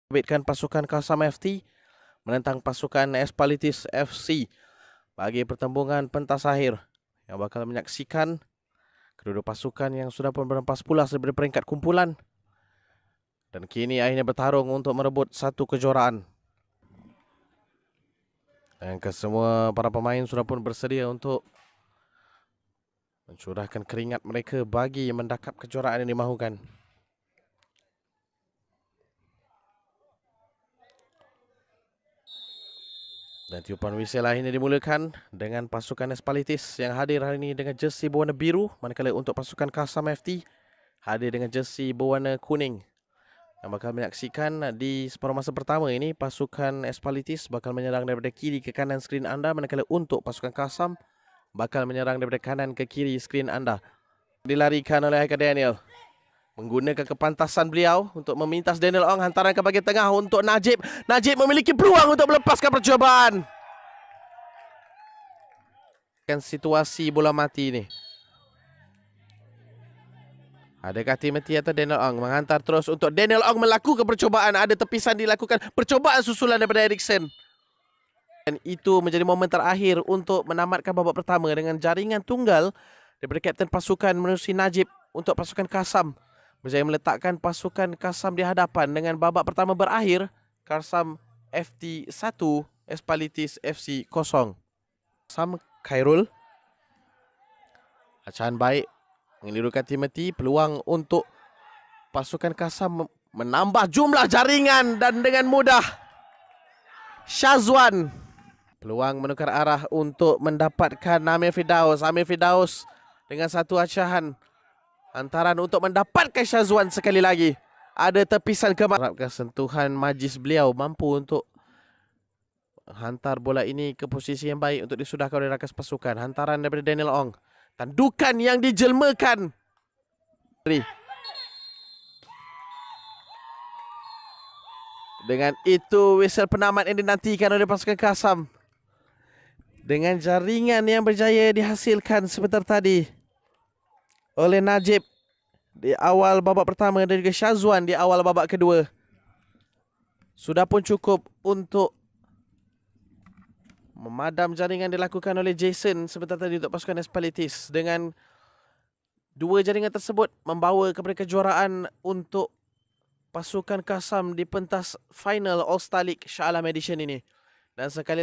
Terbitkan pasukan Kasam FT menentang pasukan Espalitis FC bagi pertembungan pentas akhir yang bakal menyaksikan kedua pasukan yang sudah pun berempas pulas daripada peringkat kumpulan dan kini akhirnya bertarung untuk merebut satu kejuaraan. Dan kesemua para pemain sudah pun bersedia untuk mencurahkan keringat mereka bagi mendakap kejuaraan yang dimahukan. Dan tiupan whistle akhirnya dimulakan dengan pasukan Espalitis yang hadir hari ini dengan jersey berwarna biru, manakala untuk pasukan Kasam FT hadir dengan jersey berwarna kuning. Yang bakal menyaksikan di separuh masa pertama ini, pasukan Espalitis bakal menyerang daripada kiri ke kanan skrin anda, manakala untuk pasukan Kasam bakal menyerang daripada kanan ke kiri skrin anda. Dilarikan oleh Haikal Daniel. Menggunakan kepantasan beliau untuk memintas Daniel Ong, hantaran ke bahagian tengah untuk Najib. Najib memiliki peluang untuk melepaskan percubaan. Situasi bola mati ni. Adakah Timothy atau Daniel Ong menghantar terus untuk Daniel Ong melakukan percubaan. Ada tepisan dilakukan, percubaan susulan daripada Erikson. Dan itu menjadi momen terakhir untuk menamatkan babak pertama dengan jaringan tunggal daripada kapten pasukan menerusi Najib untuk pasukan Kasam. Berjaya meletakkan pasukan Kasam di hadapan dengan babak pertama berakhir. Kasam FT 1, Espalitis FC 0. Kasam Khairul. Bacaan baik mengelirukan Timothy. Peluang untuk pasukan Kasam menambah jumlah jaringan dan dengan mudah Syazwan. Peluang menukar arah untuk mendapatkan Amir Firdaus. Amir Firdaus dengan satu acahan. Hantaran untuk mendapatkan Syazwan sekali lagi. Ada tepisan ke harapkan sentuhan majlis beliau mampu untuk hantar bola ini ke posisi yang baik untuk disudahkan oleh rakan pasukan. Hantaran daripada Daniel Ong. Tandukan yang dijelmakan. Dengan itu whistle penamat yang dinantikan oleh pasukan Kasam. Dengan jaringan yang berjaya dihasilkan sebentar tadi oleh Najib di awal babak pertama dan juga Syazwan di awal babak kedua, sudah pun cukup untuk memadam jaringan dilakukan oleh Jason sebentar tadi untuk pasukan Espalitis. Dengan dua jaringan tersebut membawa kepada kejuaraan untuk pasukan Kasam di pentas final All Star League Shah Alam Edition ini. Dan sekali